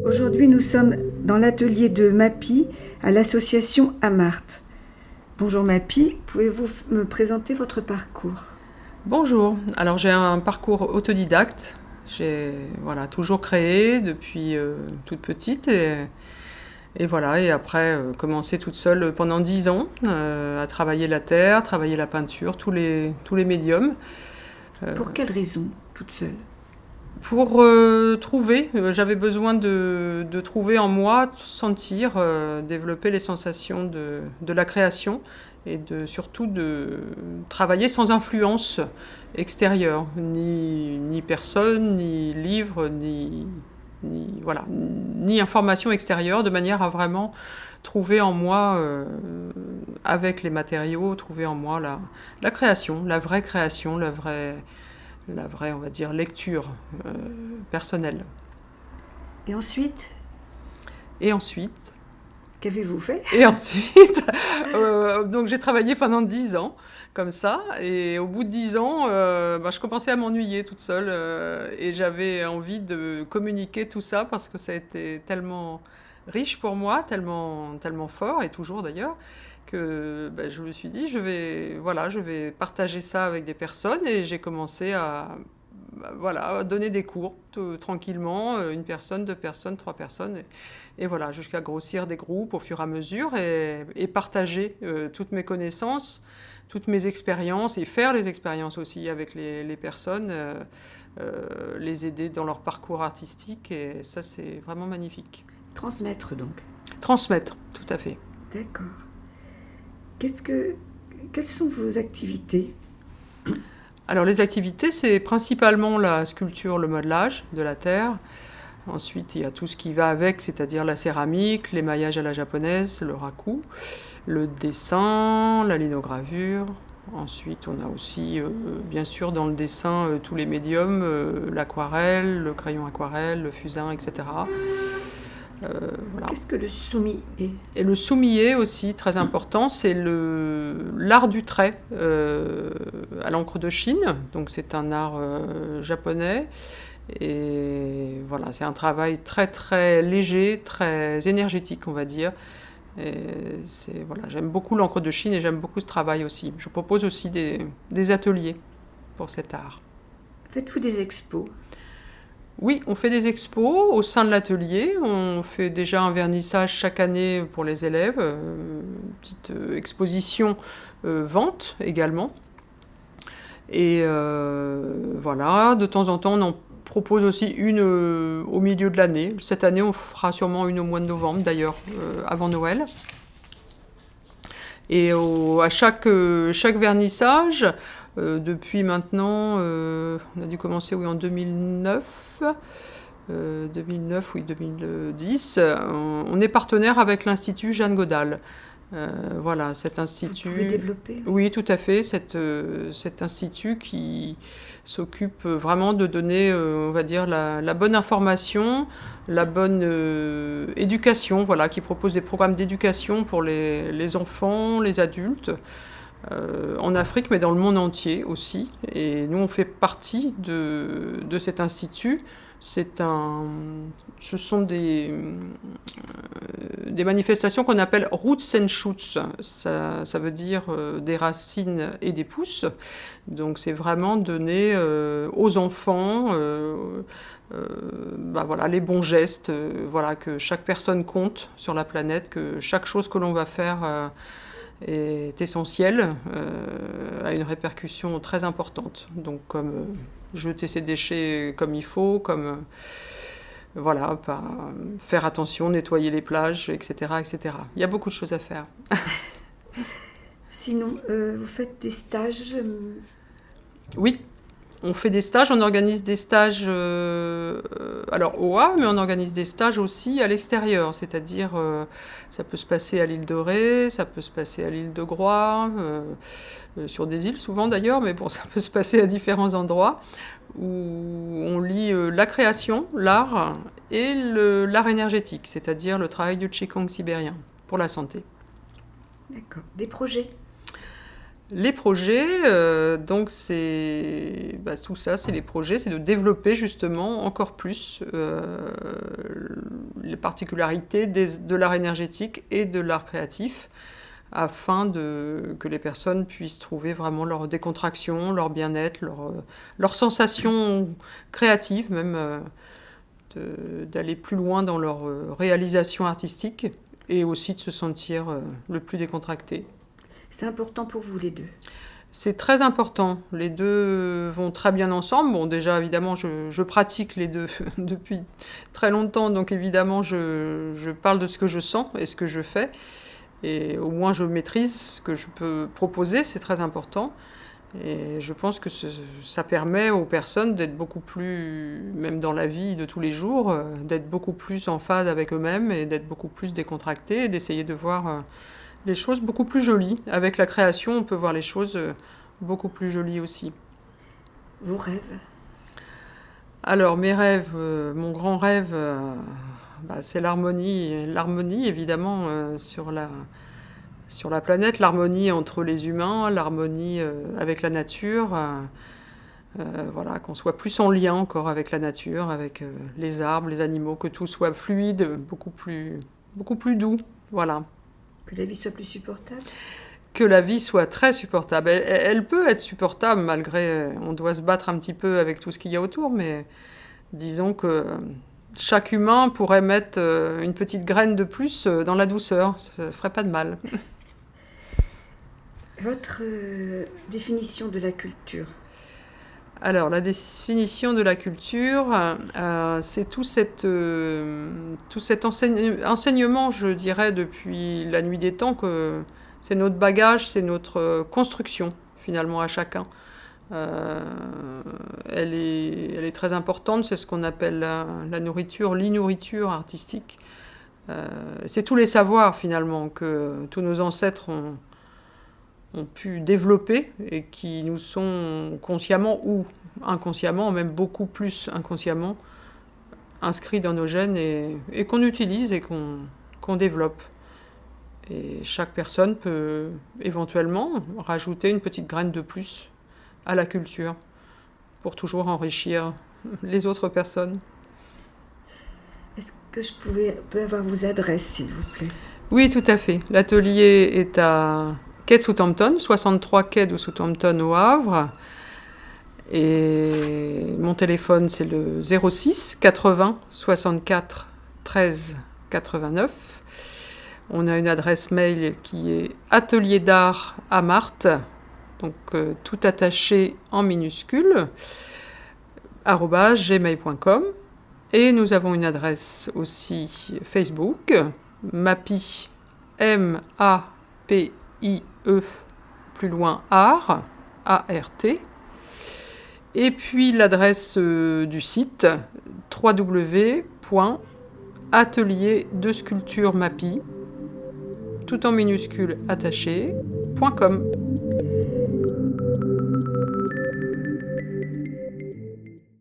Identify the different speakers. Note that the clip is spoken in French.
Speaker 1: Aujourd'hui, nous sommes dans l'atelier de Mappy à l'association Amart. Bonjour Mappy, pouvez-vous me présenter votre parcours ?
Speaker 2: Bonjour, alors j'ai un parcours autodidacte. J'ai toujours créé depuis toute petite et voilà, et après commencé toute seule pendant 10 ans à travailler la terre, travailler la peinture, tous les médiums.
Speaker 1: Pour quelle raison, toute seule ?
Speaker 2: Pour trouver, j'avais besoin de trouver en moi, sentir, développer les sensations de la création et surtout de travailler sans influence extérieure, ni personne, ni livre, ni information extérieure, de manière à vraiment trouver en moi, avec les matériaux, trouver en moi la création, la vraie création, la vraie, on va dire, lecture personnelle.
Speaker 1: Et ensuite ? Qu'avez-vous fait ?
Speaker 2: Et ensuite, donc j'ai travaillé pendant 10 ans, comme ça, et au bout de 10 ans, je commençais à m'ennuyer toute seule, et j'avais envie de communiquer tout ça, parce que ça a été tellement riche pour moi, tellement, tellement fort, et toujours d'ailleurs, que je me suis dit, je vais partager ça avec des personnes, et j'ai commencé à donner des cours tranquillement, une personne, 2 personnes, 3 personnes, et voilà, jusqu'à grossir des groupes au fur et à mesure et partager toutes mes connaissances, toutes mes expériences, et faire les expériences aussi avec les personnes, les aider dans leur parcours artistique, et ça c'est vraiment magnifique.
Speaker 1: Transmettre donc ?
Speaker 2: Transmettre, tout à fait.
Speaker 1: D'accord. Quelles sont vos activités ?
Speaker 2: Alors les activités, c'est principalement la sculpture, le modelage de la terre. Ensuite, il y a tout ce qui va avec, c'est-à-dire la céramique, l'émaillage à la japonaise, le raku, le dessin, la linogravure. Ensuite, on a aussi, bien sûr, dans le dessin, tous les médiums, l'aquarelle, le crayon aquarelle, le fusain, etc. Voilà.
Speaker 1: Qu'est-ce que le soumillé ?
Speaker 2: Et le soumillé aussi, très important, c'est l'art du trait à l'encre de Chine. Donc c'est un art japonais. Et voilà, c'est un travail très très léger, très énergétique, on va dire. Et j'aime beaucoup l'encre de Chine et j'aime beaucoup ce travail aussi. Je propose aussi des ateliers pour cet art.
Speaker 1: Faites-vous des expos ?
Speaker 2: Oui, on fait des expos au sein de l'atelier. On fait déjà un vernissage chaque année pour les élèves, une petite exposition vente également. Et de temps en temps, on en propose aussi une au milieu de l'année. Cette année, on fera sûrement une au mois de novembre, d'ailleurs, avant Noël. Et à chaque vernissage, depuis maintenant, on a dû commencer en 2009, 2010, on est partenaire avec l'Institut Jeanne Godal. Cet institut.
Speaker 1: Vous pouvez développer ?
Speaker 2: Oui, tout à fait. Cet institut qui s'occupe vraiment de donner, on va dire, la bonne information, la bonne éducation, qui propose des programmes d'éducation pour les enfants, les adultes, en Afrique, mais dans le monde entier aussi. Et nous, on fait partie de cet institut. Ce sont des manifestations qu'on appelle Roots and Shoots. Ça veut dire des racines et des pousses. Donc c'est vraiment donner aux enfants les bons gestes, que chaque personne compte sur la planète, que chaque chose que l'on va faire est essentielle, a une répercussion très importante. Donc comme jeter ses déchets comme il faut, comme faire attention, nettoyer les plages, etc., etc. Il y a beaucoup de choses à faire.
Speaker 1: Sinon, vous faites des stages ?
Speaker 2: Oui, on fait des stages, on organise des stages au Havre, mais on organise des stages aussi à l'extérieur, c'est-à-dire ça peut se passer à l'île de Ré, ça peut se passer à l'île de Groix, sur des îles souvent d'ailleurs, mais bon, ça peut se passer à différents endroits où on lie la création, l'art et l'art énergétique, c'est-à-dire le travail du Qigong sibérien pour la santé.
Speaker 1: D'accord. Des projets?
Speaker 2: Les projets, donc tout ça, c'est les projets, c'est de développer justement encore plus les particularités de l'art énergétique et de l'art créatif, afin que les personnes puissent trouver vraiment leur décontraction, leur bien-être, leur sensation créative, même d'aller plus loin dans leur réalisation artistique, et aussi de se sentir le plus décontracté.
Speaker 1: C'est important pour vous, les deux?
Speaker 2: C'est très important. Les deux vont très bien ensemble. Bon, déjà, évidemment, je pratique les deux depuis très longtemps, donc évidemment, je parle de ce que je sens et ce que je fais. Et au moins, je maîtrise ce que je peux proposer, c'est très important. Et je pense que ça permet aux personnes d'être beaucoup plus, même dans la vie de tous les jours, d'être beaucoup plus en phase avec eux-mêmes et d'être beaucoup plus décontractés et d'essayer de voir les choses beaucoup plus jolies. Avec la création, on peut voir les choses beaucoup plus jolies aussi.
Speaker 1: Vos rêves?
Speaker 2: Alors, mes rêves, mon grand rêve, c'est l'harmonie. L'harmonie, évidemment, sur la planète, l'harmonie entre les humains, l'harmonie avec la nature. Voilà, qu'on soit plus en lien encore avec la nature, avec les arbres, les animaux, que tout soit fluide, beaucoup plus doux. Voilà.
Speaker 1: Que la vie soit plus supportable?
Speaker 2: Que la vie soit très supportable. Elle peut être supportable malgré... on doit se battre un petit peu avec tout ce qu'il y a autour, mais disons que chaque humain pourrait mettre une petite graine de plus dans la douceur. Ça ne ferait pas de mal.
Speaker 1: Votre définition de la culture?
Speaker 2: Alors, la définition de la culture, c'est tout cet enseignement, je dirais, depuis la nuit des temps, que c'est notre bagage, c'est notre construction, finalement, à chacun. Elle est très importante, c'est ce qu'on appelle la nourriture, l'innourriture artistique. C'est tous les savoirs, finalement, que tous nos ancêtres ont pu développer et qui nous sont consciemment ou inconsciemment, même beaucoup plus inconsciemment, inscrits dans nos gènes et qu'on utilise et qu'on développe. Et chaque personne peut éventuellement rajouter une petite graine de plus à la culture pour toujours enrichir les autres personnes.
Speaker 1: Est-ce que je peux avoir vos adresses, s'il vous plaît?
Speaker 2: Oui, tout à fait. L'atelier est à quai de Southampton, 63 quai de Southampton au Havre. Et mon téléphone, c'est le 06 80 64 13 89. On a une adresse mail qui est atelier d'art à Marthe, donc tout attaché en minuscule, @gmail.com. Et nous avons une adresse aussi Facebook, MAPI, MAPIE, plus loin, art, ART. Et puis l'adresse du site, www.atelierdesculpturemapi, tout en minuscule attaché.com.